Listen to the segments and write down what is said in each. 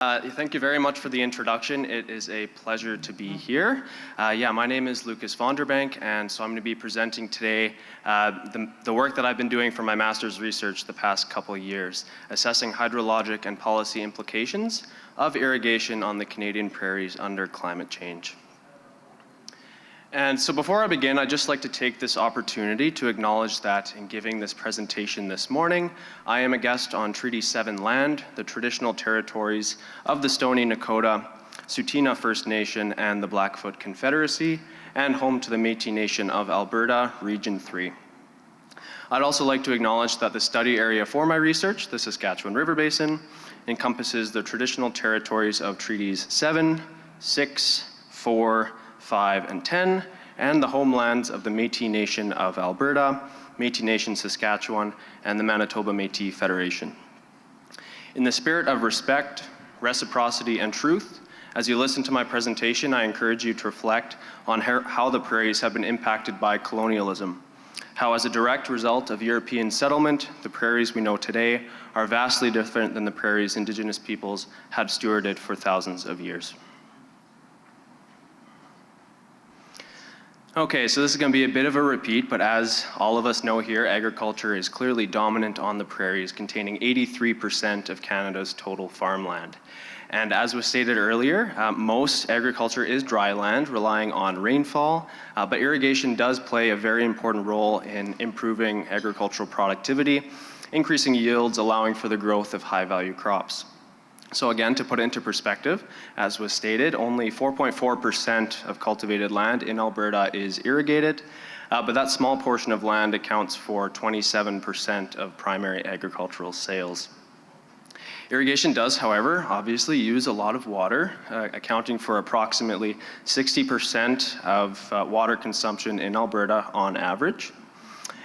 Thank you very much for the introduction. It is a pleasure to be here. My name is Lucas Vonderbank, and so I'm going to be presenting today the work that I've been doing for my master's research the past couple of years, assessing hydrologic and policy implications of irrigation on the Canadian prairies under climate change. And so before I begin, I'd just like to take this opportunity to acknowledge that in giving this presentation this morning, I am a guest on Treaty 7 land, the traditional territories of the Stoney Nakoda, Tsuut'ina First Nation, and the Blackfoot Confederacy, and home to the Métis Nation of Alberta, Region 3. I'd also like to acknowledge that the study area for my research, the Saskatchewan River Basin, encompasses the traditional territories of Treaties 7, 6, 4, 5, and 10, and the homelands of the Métis Nation of Alberta, Métis Nation Saskatchewan, and the Manitoba Métis Federation. In the spirit of respect, reciprocity, and truth, as you listen to my presentation, I encourage you to reflect on how the prairies have been impacted by colonialism, how as a direct result of European settlement, the prairies we know today are vastly different than the prairies Indigenous peoples had stewarded for thousands of years. Okay, so this is going to be a bit of a repeat, but as all of us know here, agriculture is clearly dominant on the prairies, containing 83% of Canada's total farmland. And as was stated earlier, most agriculture is dry land, relying on rainfall, but irrigation does play a very important role in improving agricultural productivity, increasing yields, allowing for the growth of high-value crops. So again, to put it into perspective, as was stated, only 4.4% of cultivated land in Alberta is irrigated, but that small portion of land accounts for 27% of primary agricultural sales. Irrigation does, however, obviously use a lot of water, accounting for approximately 60% of water consumption in Alberta on average.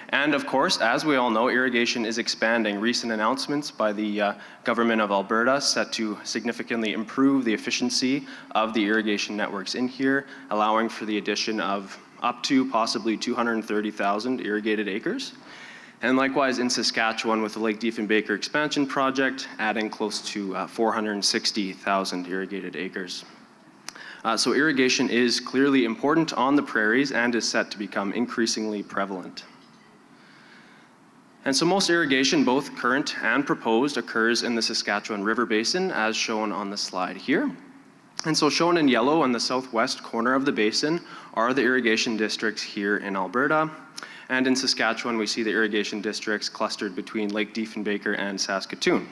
And of course, as we all know, irrigation is expanding. Recent announcements by the government of Alberta set to significantly improve the efficiency of the irrigation networks in here, allowing for the addition of up to possibly 230,000 irrigated acres. And likewise in Saskatchewan with the Lake Diefenbaker expansion project, adding close to 460,000 irrigated acres. So irrigation is clearly important on the prairies and is set to become increasingly prevalent. And so most irrigation, both current and proposed, occurs in the Saskatchewan River Basin, as shown on the slide here. And so shown in yellow on the southwest corner of the basin are the irrigation districts here in Alberta. And in Saskatchewan, we see the irrigation districts clustered between Lake Diefenbaker and Saskatoon.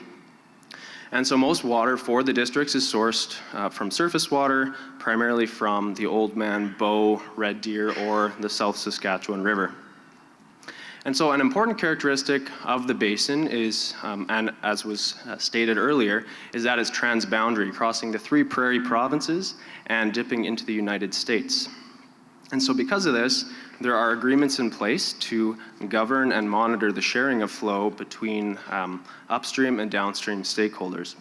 And so most water for the districts is sourced from surface water, primarily from the Oldman, Bow, Red Deer, or the South Saskatchewan River. And so an important characteristic of the basin is, and as was stated earlier, is that it's transboundary, crossing the 3 prairie provinces and dipping into the United States. And so because of this, there are agreements in place to govern and monitor the sharing of flow between upstream and downstream stakeholders.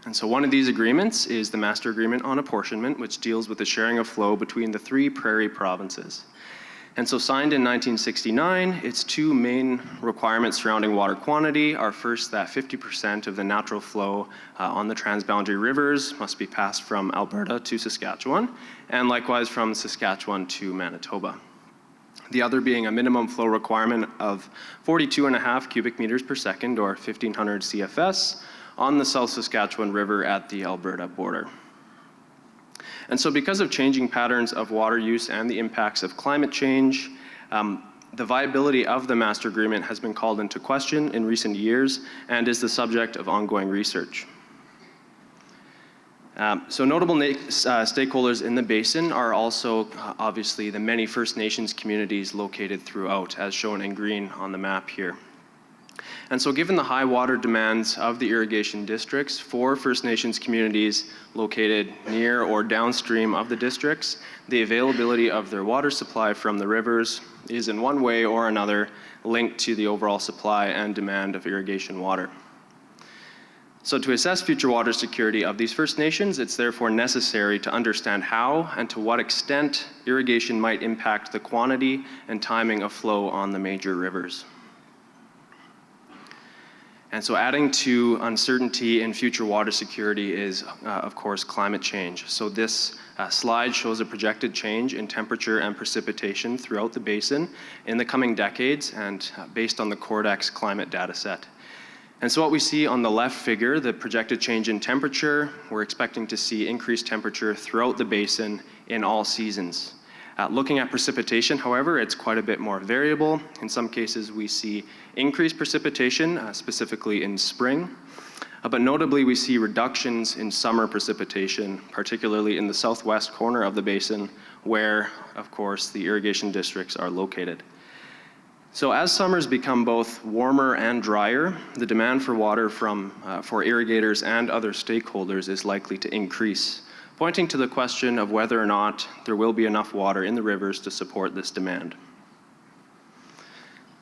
And so one of these agreements is the Master Agreement on Apportionment, which deals with the sharing of flow between the 3 prairie provinces. And so signed in 1969, its 2 main requirements surrounding water quantity are first that 50% of the natural flow on the transboundary rivers must be passed from Alberta to Saskatchewan, and likewise from Saskatchewan to Manitoba. The other being a minimum flow requirement of 42.5 cubic meters per second, or 1,500 CFS, on the South Saskatchewan River at the Alberta border. And so because of changing patterns of water use and the impacts of climate change, the viability of the Master Agreement has been called into question in recent years and is the subject of ongoing research. So notable stakeholders in the basin are also obviously the many First Nations communities located throughout, as shown in green on the map here. And so given the high water demands of the irrigation districts for First Nations communities located near or downstream of the districts, the availability of their water supply from the rivers is in one way or another linked to the overall supply and demand of irrigation water. So to assess future water security of these First Nations, it's therefore necessary to understand how and to what extent irrigation might impact the quantity and timing of flow on the major rivers. And so adding to uncertainty in future water security is, of course, climate change. So this slide shows a projected change in temperature and precipitation throughout the basin in the coming decades, and based on the Cordex climate data set. And so what we see on the left figure, the projected change in temperature, we're expecting to see increased temperature throughout the basin in all seasons. Looking at precipitation, however, it's quite a bit more variable. In some cases, we see increased precipitation, specifically in spring. But notably, we see reductions in summer precipitation, particularly in the southwest corner of the basin, where, of course, the irrigation districts are located. So as summers become both warmer and drier, the demand for water for irrigators and other stakeholders is likely to increase, pointing to the question of whether or not there will be enough water in the rivers to support this demand.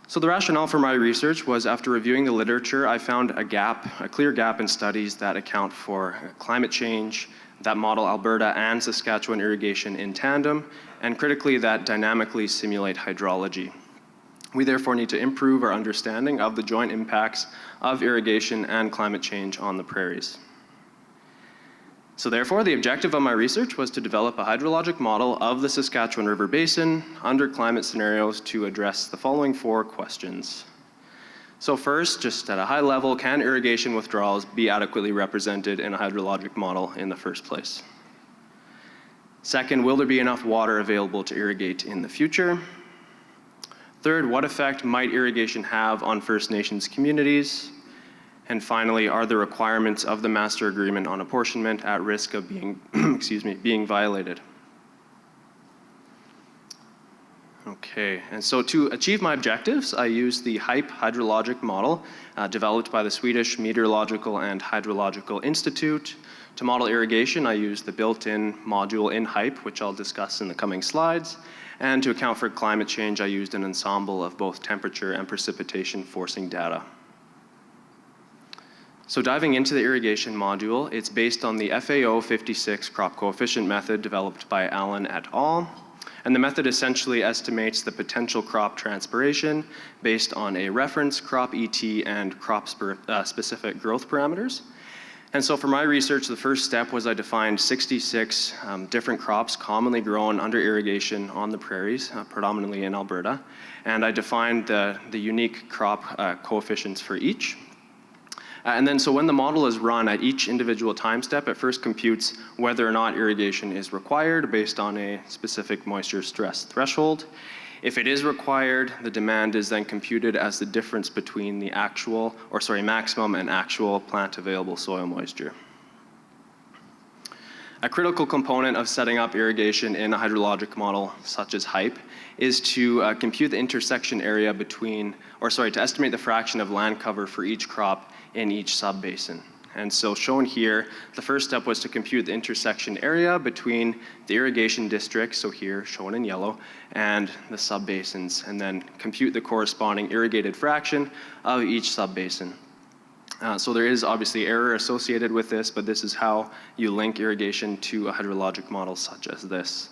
So the rationale for my research was, after reviewing the literature, I found a clear gap in studies that account for climate change, that model Alberta and Saskatchewan irrigation in tandem, and critically, that dynamically simulate hydrology. We therefore need to improve our understanding of the joint impacts of irrigation and climate change on the prairies. So therefore, the objective of my research was to develop a hydrologic model of the Saskatchewan River Basin under climate scenarios to address the following 4 questions. So first, just at a high level, can irrigation withdrawals be adequately represented in a hydrologic model in the first place? Second, will there be enough water available to irrigate in the future? Third, what effect might irrigation have on First Nations communities? And finally, are the requirements of the Master Agreement on Apportionment at risk of being, being violated? Okay, and so to achieve my objectives, I used the HYPE hydrologic model developed by the Swedish Meteorological and Hydrological Institute. To model irrigation, I used the built-in module in HYPE, which I'll discuss in the coming slides. And to account for climate change, I used an ensemble of both temperature and precipitation forcing data. So diving into the irrigation module, it's based on the FAO 56 crop coefficient method developed by Allen et al. And the method essentially estimates the potential crop transpiration based on a reference crop ET and crop specific growth parameters. And so for my research, the first step was I defined 66 different crops commonly grown under irrigation on the prairies, predominantly in Alberta. And I defined the unique crop coefficients for each. And then so when the model is run at each individual time step, it first computes whether or not irrigation is required based on a specific moisture stress threshold. If it is required, the demand is then computed as the difference between the maximum and actual plant available soil moisture. A critical component of setting up irrigation in a hydrologic model such as HYPE is to compute the intersection area to estimate the fraction of land cover for each crop in each sub-basin. And so shown here, the first step was to compute the intersection area between the irrigation district, so here shown in yellow, and the sub-basins, and then compute the corresponding irrigated fraction of each sub-basin. So there is obviously error associated with this, but this is how you link irrigation to a hydrologic model such as this.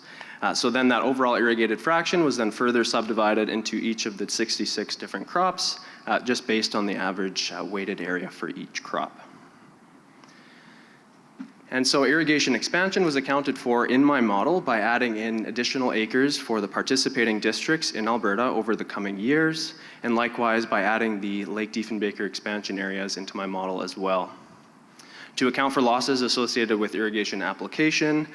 So then that overall irrigated fraction was then further subdivided into each of the 66 different crops, just based on the average weighted area for each crop. And so irrigation expansion was accounted for in my model by adding in additional acres for the participating districts in Alberta over the coming years, and likewise by adding the Lake Diefenbaker expansion areas into my model as well. To account for losses associated with irrigation application,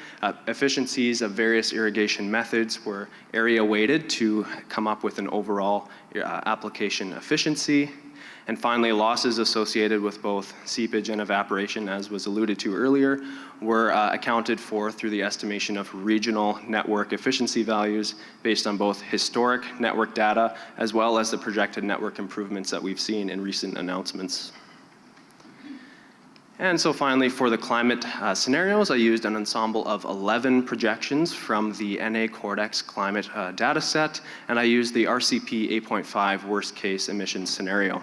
efficiencies of various irrigation methods were area weighted to come up with an overall application efficiency. And finally, losses associated with both seepage and evaporation, as was alluded to earlier, were accounted for through the estimation of regional network efficiency values based on both historic network data as well as the projected network improvements that we've seen in recent announcements. And so finally, for the climate scenarios, I used an ensemble of 11 projections from the NA Cordex climate data set, and I used the RCP 8.5 worst case emissions scenario.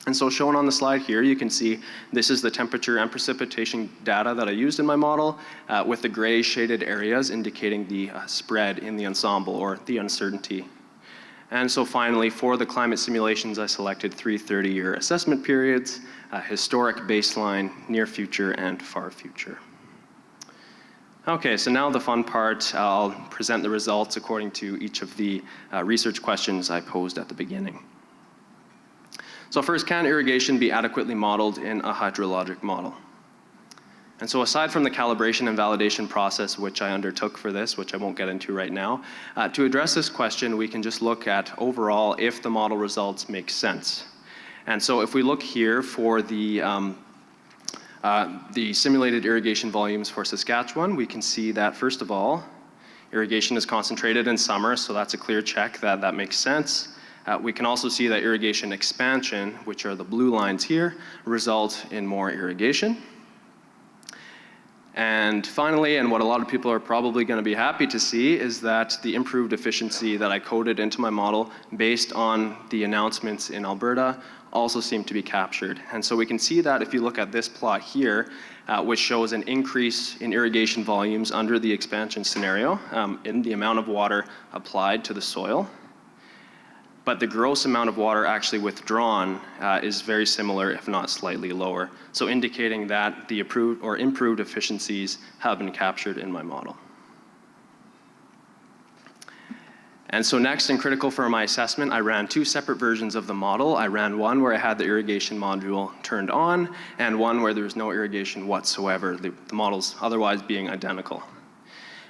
And so shown on the slide here, you can see this is the temperature and precipitation data that I used in my model, with the gray shaded areas indicating the spread in the ensemble or the uncertainty. And so finally, for the climate simulations, I selected 3 30-year assessment periods, historic, baseline, near future, and far future. Okay, so now the fun part. I'll present the results according to each of the research questions I posed at the beginning. So first, can irrigation be adequately modeled in a hydrologic model? And so aside from the calibration and validation process which I undertook for this, which I won't get into right now, to address this question, we can just look at overall if the model results make sense. And so if we look here for the simulated irrigation volumes for Saskatchewan, we can see that first of all, irrigation is concentrated in summer, so that's a clear check that that makes sense. We can also see that irrigation expansion, which are the blue lines here, result in more irrigation. And finally, and what a lot of people are probably going to be happy to see, is that the improved efficiency that I coded into my model based on the announcements in Alberta also seem to be captured. And so we can see that if you look at this plot here, which shows an increase in irrigation volumes under the expansion scenario in the amount of water applied to the soil. But the gross amount of water actually withdrawn is very similar, if not slightly lower. So indicating that the improved efficiencies have been captured in my model. And so next, and critical for my assessment, I ran 2 separate versions of the model. I ran one where I had the irrigation module turned on, and one where there was no irrigation whatsoever, the models otherwise being identical.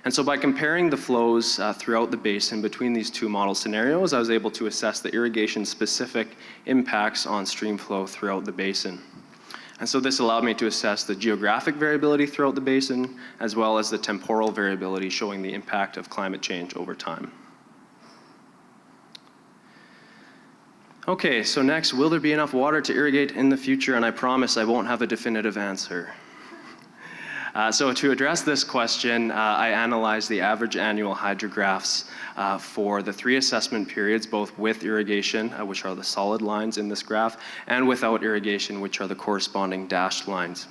And so by comparing the flows throughout the basin between these 2 model scenarios, I was able to assess the irrigation-specific impacts on stream flow throughout the basin. And so this allowed me to assess the geographic variability throughout the basin, as well as the temporal variability showing the impact of climate change over time. Okay, so next, will there be enough water to irrigate in the future? And I promise I won't have a definitive answer. So to address this question, I analyzed the average annual hydrographs for the 3 assessment periods, both with irrigation, which are the solid lines in this graph, and without irrigation, which are the corresponding dashed lines.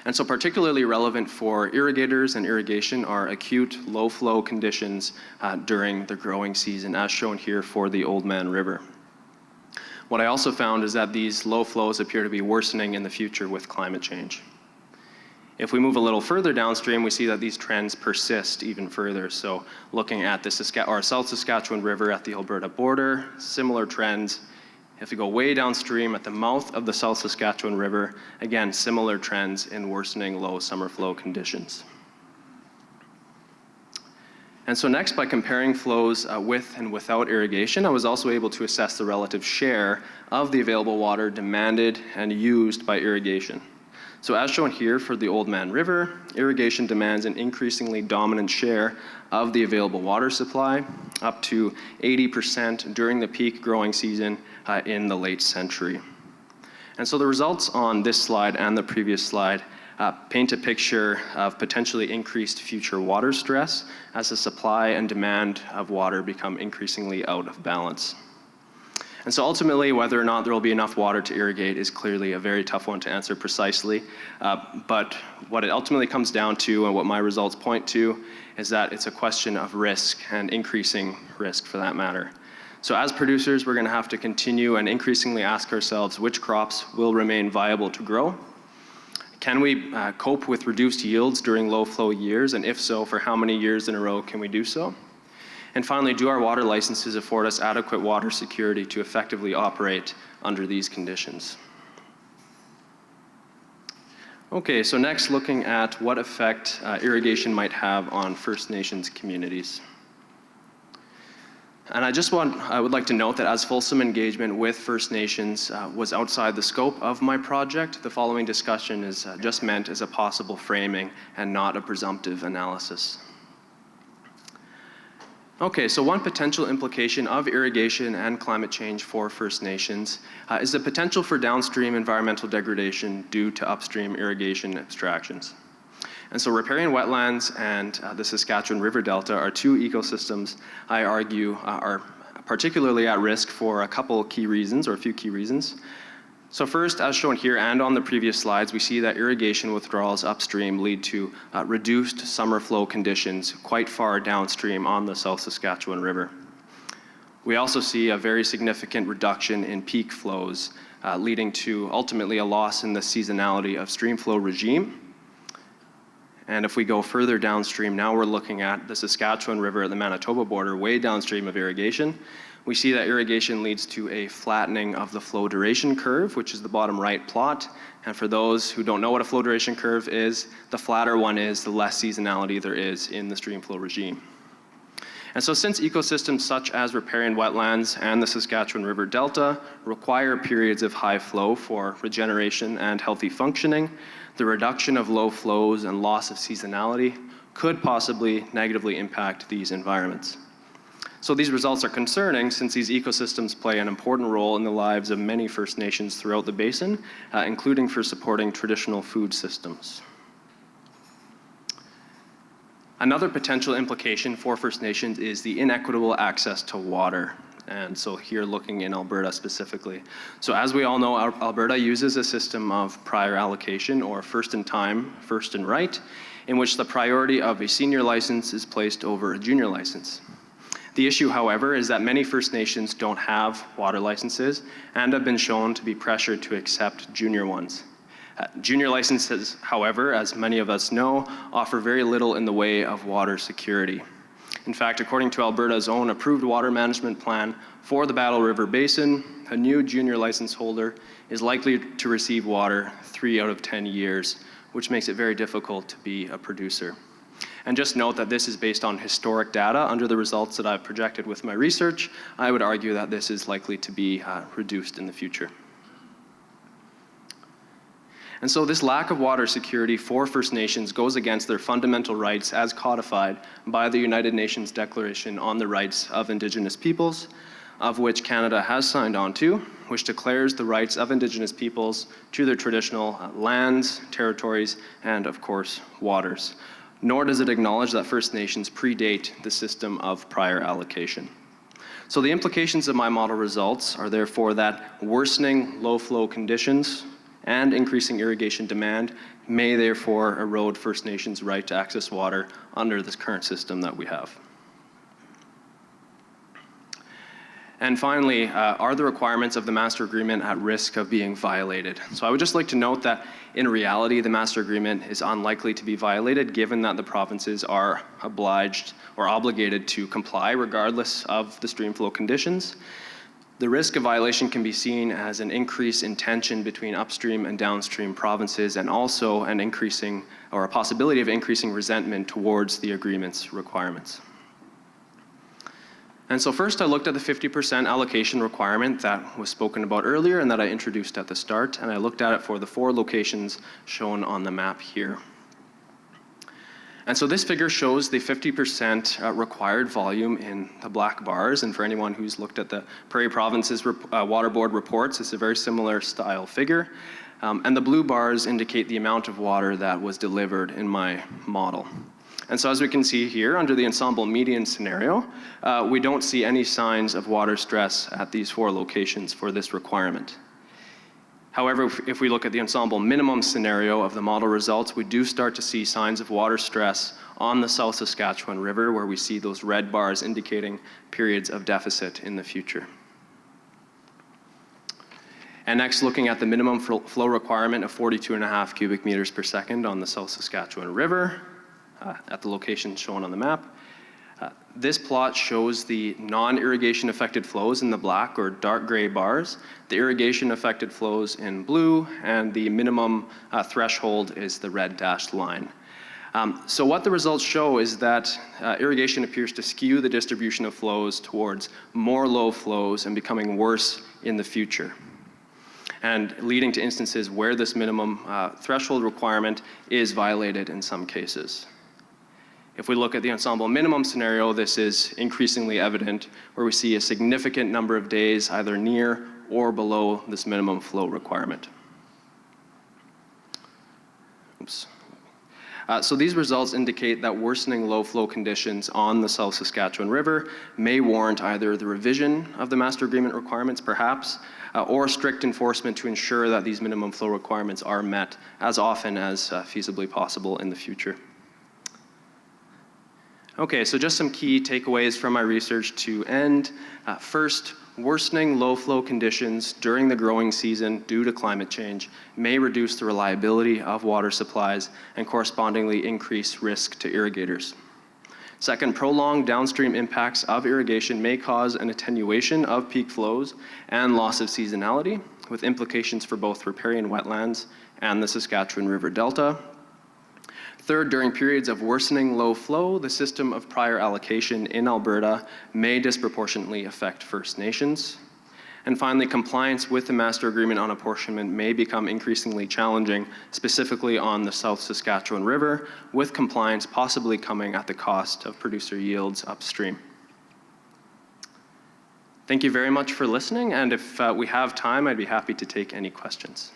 And so particularly relevant for irrigators and irrigation are acute low flow conditions during the growing season, as shown here for the Oldman River. What I also found is that these low flows appear to be worsening in the future with climate change. If we move a little further downstream, we see that these trends persist even further. So looking at the South Saskatchewan River at the Alberta border, similar trends. If we go way downstream at the mouth of the South Saskatchewan River, again, similar trends in worsening low summer flow conditions. And so next, by comparing flows with and without irrigation, I was also able to assess the relative share of the available water demanded and used by irrigation. So as shown here for the Oldman River, irrigation demands an increasingly dominant share of the available water supply, up to 80% during the peak growing season in the late century. And so the results on this slide and the previous slide paint a picture of potentially increased future water stress as the supply and demand of water become increasingly out of balance. And so ultimately, whether or not there will be enough water to irrigate is clearly a very tough one to answer precisely. But what it ultimately comes down to, and what my results point to, is that it's a question of risk and increasing risk for that matter. So as producers, we're going to have to continue and increasingly ask ourselves which crops will remain viable to grow. Can we cope with reduced yields during low flow years? And if so, for how many years in a row can we do so? And finally, do our water licenses afford us adequate water security to effectively operate under these conditions? Okay, so next, looking at what effect irrigation might have on First Nations communities. And I would like to note that as fulsome engagement with First Nations was outside the scope of my project, the following discussion is just meant as a possible framing and not a presumptive analysis. Okay, so one potential implication of irrigation and climate change for First Nations is the potential for downstream environmental degradation due to upstream irrigation abstractions. And so riparian wetlands and the Saskatchewan River Delta are 2 ecosystems I argue are particularly at risk for a couple key reasons, or a few key reasons. So first, as shown here and on the previous slides, we see that irrigation withdrawals upstream lead to reduced summer flow conditions quite far downstream on the South Saskatchewan River. We also see a very significant reduction in peak flows, leading to ultimately a loss in the seasonality of stream flow regime. And if we go further downstream, now we're looking at the Saskatchewan River at the Manitoba border, way downstream of irrigation. We see that irrigation leads to a flattening of the flow duration curve, which is the bottom right plot. And for those who don't know what a flow duration curve is, the flatter one is, the less seasonality there is in the stream flow regime. And so since ecosystems such as riparian wetlands and the Saskatchewan River Delta require periods of high flow for regeneration and healthy functioning, the reduction of low flows and loss of seasonality could possibly negatively impact these environments. So these results are concerning since these ecosystems play an important role in the lives of many First Nations throughout the basin, including for supporting traditional food systems. Another potential implication for First Nations is the inequitable access to water. And so here looking in Alberta specifically. So as we all know, Alberta uses a system of prior allocation, or first in time, first in right, in which the priority of a senior license is placed over a junior license. The issue, however, is that many First Nations don't have water licenses and have been shown to be pressured to accept junior ones. Junior licenses, however, as many of us know, offer very little in the way of water security. In fact, according to Alberta's own approved water management plan for the Battle River Basin, a new junior license holder is likely to receive water 3 out of 10 years, which makes it very difficult to be a producer. And just note that this is based on historic data. Under the results that I've projected with my research, I would argue that this is likely to be reduced in the future. And so this lack of water security for First Nations goes against their fundamental rights as codified by the United Nations Declaration on the Rights of Indigenous Peoples, of which Canada has signed on to, which declares the rights of Indigenous peoples to their traditional lands, territories, and of course, waters. Nor does it acknowledge that First Nations predate the system of prior allocation. So the implications of my model results are therefore that worsening low flow conditions and increasing irrigation demand may therefore erode First Nations' right to access water under this current system that we have. And finally, are the requirements of the master agreement at risk of being violated? So I would just like to note that in reality, the master agreement is unlikely to be violated given that the provinces are obliged or obligated to comply regardless of the stream flow conditions. The risk of violation can be seen as an increase in tension between upstream and downstream provinces, and also an increasing, or a possibility of increasing resentment towards the agreement's requirements. And so first I looked at the 50% allocation requirement that was spoken about earlier and that I introduced at the start, and I looked at it for the 4 locations shown on the map here. And so this figure shows the 50% required volume in the black bars. And for anyone who's looked at the Prairie Province's Water Board reports, it's a very similar style figure. And the blue bars indicate the amount of water that was delivered in my model. And so as we can see here, under the ensemble median scenario, we don't see any signs of water stress at these 4 locations for this requirement. However, if we look at the ensemble minimum scenario of the model results, we do start to see signs of water stress on the South Saskatchewan River, where we see those red bars indicating periods of deficit in the future. And next, looking at the minimum flow requirement of 42.5 cubic meters per second on the South Saskatchewan River, at the location shown on the map. This plot shows the non-irrigation affected flows in the black or dark gray bars, the irrigation affected flows in blue, and the minimum threshold is the red dashed line. So what the results show is that irrigation appears to skew the distribution of flows towards more low flows and becoming worse in the future, and leading to instances where this minimum threshold requirement is violated in some cases. If we look at the ensemble minimum scenario, this is increasingly evident, where we see a significant number of days either near or below this minimum flow requirement. Oops. So these results indicate that worsening low flow conditions on the South Saskatchewan River may warrant either the revision of the master agreement requirements perhaps, or strict enforcement to ensure that these minimum flow requirements are met as often as feasibly possible in the future. Okay, so just some key takeaways from my research to end. First, worsening low flow conditions during the growing season due to climate change may reduce the reliability of water supplies and correspondingly increase risk to irrigators. Second, prolonged downstream impacts of irrigation may cause an attenuation of peak flows and loss of seasonality, with implications for both riparian wetlands and the Saskatchewan River Delta. Third, during periods of worsening low flow, the system of prior allocation in Alberta may disproportionately affect First Nations. And finally, compliance with the Master Agreement on Apportionment may become increasingly challenging, specifically on the South Saskatchewan River, with compliance possibly coming at the cost of producer yields upstream. Thank you very much for listening, and if we have time, I'd be happy to take any questions.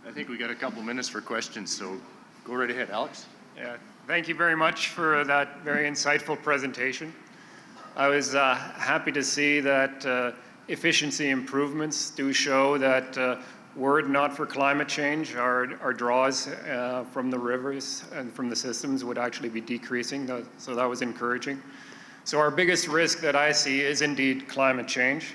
I think we got a couple minutes for questions, so go right ahead, Alex. Yeah, thank you very much for that very insightful presentation. I was happy to see that efficiency improvements do show that were it not for climate change, our draws from the rivers and from the systems would actually be decreasing, so that was encouraging. So our biggest risk that I see is indeed climate change.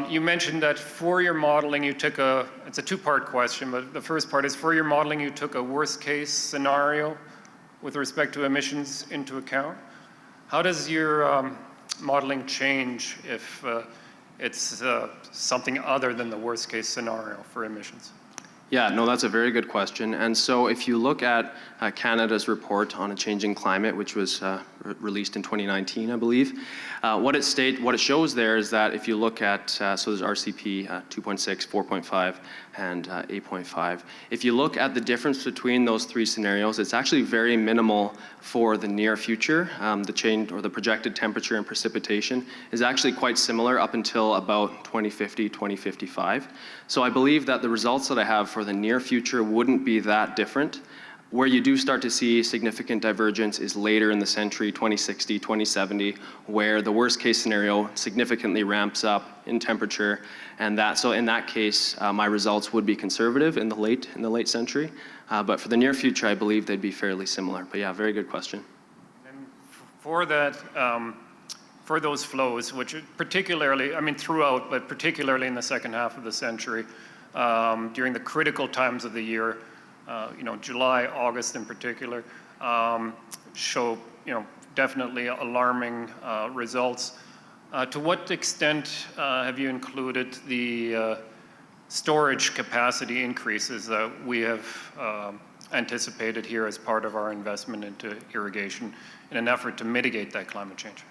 You mentioned that for your modeling you took it's a two-part question, but the first part is for your modeling you took a worst-case scenario with respect to emissions into account. How does your modeling change if it's something other than the worst-case scenario for emissions? Yeah, no, that's a very good question. And so if you look at Canada's report on a changing climate, which was released in 2019, I believe, what it shows there is that if you look at, so there's RCP 2.6, 4.5, and 8.5. If you look at the difference between those three scenarios, it's actually very minimal for the near future. The change or the projected temperature and precipitation is actually quite similar up until about 2050, 2055. So I believe that the results that I have for the near future wouldn't be that different. Where you do start to see significant divergence is later in the century, 2060, 2070, where the worst case scenario significantly ramps up in temperature, and so in that case, my results would be conservative in the late century. But for the near future, I believe they'd be fairly similar. But yeah, very good question. And for that, for those flows, which particularly, I mean throughout, but particularly in the second half of the century, during the critical times of the year, July, August in particular, show, definitely alarming results. To what extent have you included the storage capacity increases that we have anticipated here as part of our investment into irrigation in an effort to mitigate that climate change?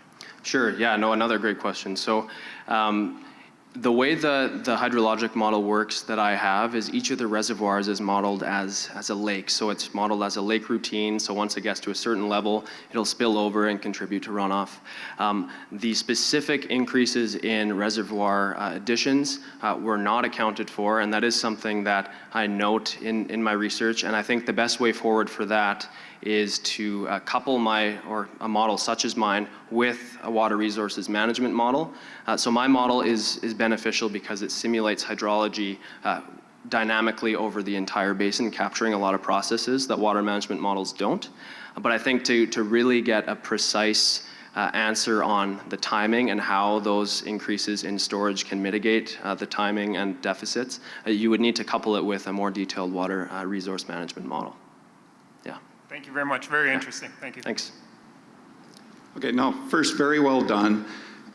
Sure, yeah, no, another great question. So the way the hydrologic model works that I have is each of the reservoirs is modeled as a lake. So it's modeled as a lake routine. So once it gets to a certain level, it'll spill over and contribute to runoff. The specific increases in reservoir additions were not accounted for, and that is something that I note in my research. And I think the best way forward for that is to couple a model such as mine with a water resources management model. So my model is beneficial because it simulates hydrology dynamically over the entire basin, capturing a lot of processes that water management models don't. But I think to really get a precise answer on the timing and how those increases in storage can mitigate the timing and deficits, you would need to couple it with a more detailed water resource management model. Yeah. Thank you very much. Very interesting. Thank you. Thanks. Okay, now first, very well done.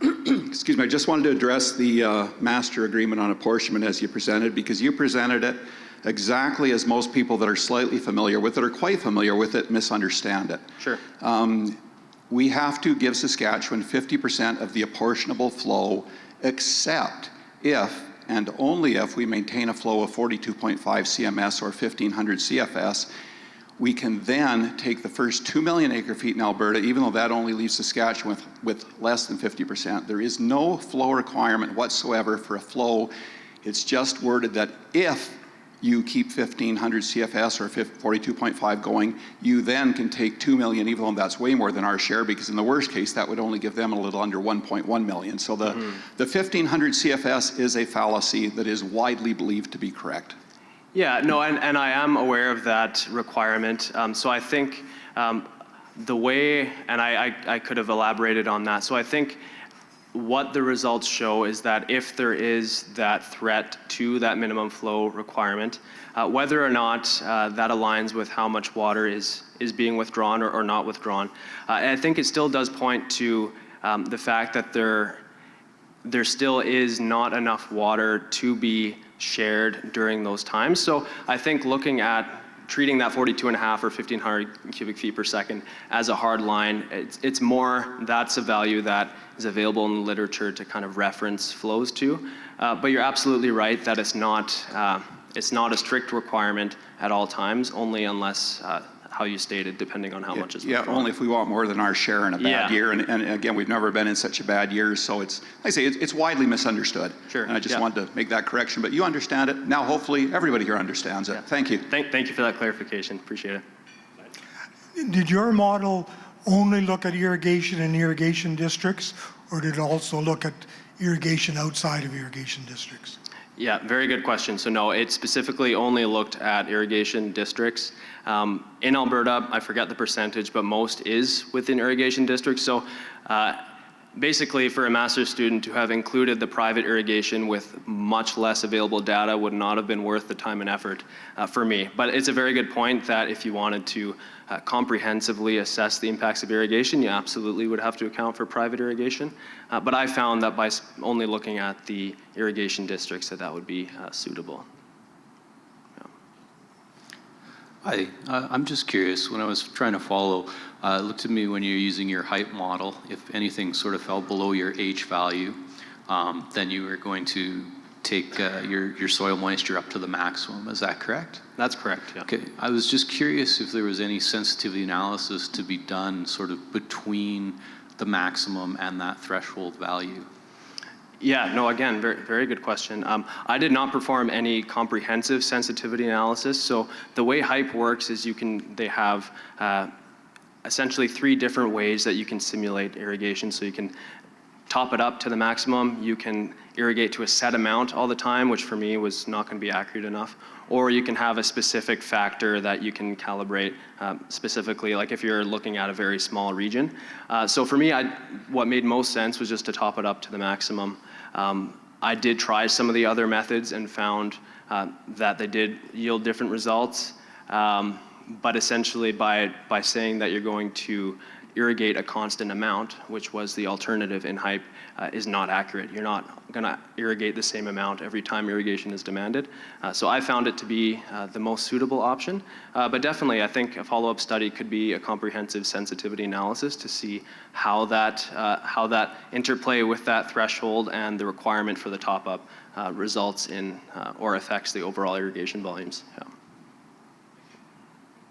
Excuse me, I just wanted to address the Master Agreement on Apportionment as you presented, because you presented it exactly as most people that are slightly familiar with it or quite familiar with it misunderstand it. Sure. We have to give Saskatchewan 50% of the apportionable flow, except if and only if we maintain a flow of 42.5 CMS or 1,500 CFS. We can then take the first 2 million acre feet in Alberta, even though that only leaves Saskatchewan with less than 50%. There is no flow requirement whatsoever for a flow. It's just worded that if you keep 1,500 CFS or 42.5 going, you then can take 2 million, even though that's way more than our share, because in the worst case, that would only give them a little under 1.1 million. So the 1,500 CFS is a fallacy that is widely believed to be correct. Yeah, no, and I am aware of that requirement. So I think the way, and I could have elaborated on that. So I think what the results show is that if there is that threat to that minimum flow requirement, whether or not that aligns with how much water is being withdrawn or not withdrawn, I think it still does point to the fact that there still is not enough water to be shared during those times. So I think looking at treating that 42.5 or 1,500 cubic feet per second as a hard line, it's more, that's a value that is available in the literature to kind of reference flows to. But you're absolutely right that it's not a strict requirement at all times, only unless how you stated, depending on how much is withdrawn. Yeah, only if we want more than our share in a bad year. And again, we've never been in such a bad year, so it's, like I say, it's widely misunderstood. Sure. And I just wanted to make that correction, but you understand it. Now, hopefully, everybody here understands it. Thank you. Thank you for that clarification. Appreciate it. Did your model only look at irrigation in irrigation districts, or did it also look at irrigation outside of irrigation districts? Yeah, very good question. So no, it specifically only looked at irrigation districts. In Alberta, I forget the percentage, but most is within irrigation districts. So basically for a master's student to have included the private irrigation with much less available data would not have been worth the time and effort for me. But it's a very good point that if you wanted to comprehensively assess the impacts of irrigation, you absolutely would have to account for private irrigation. But I found that by only looking at the irrigation districts that would be suitable. Hi, I'm just curious, when I was trying to follow, it looked to me when you're using your height model, if anything sort of fell below your H value, then you were going to take your soil moisture up to the maximum. Is that correct? That's correct, yeah. Okay, I was just curious if there was any sensitivity analysis to be done sort of between the maximum and that threshold value. Yeah, no, again, very, very good question. I did not perform any comprehensive sensitivity analysis. So the way HYPE works is they have essentially 3 different ways that you can simulate irrigation. So you can top it up to the maximum, you can irrigate to a set amount all the time, which for me was not going to be accurate enough, or you can have a specific factor that you can calibrate specifically, like if you're looking at a very small region. So for me, what made most sense was just to top it up to the maximum. I did try some of the other methods and found that they did yield different results, but essentially by saying that you're going to irrigate a constant amount, which was the alternative in HYPE, is not accurate. You're not going to irrigate the same amount every time irrigation is demanded. So I found it to be the most suitable option. But definitely, I think a follow-up study could be a comprehensive sensitivity analysis to see how that interplay with that threshold and the requirement for the top-up results in or affects the overall irrigation volumes. Yeah.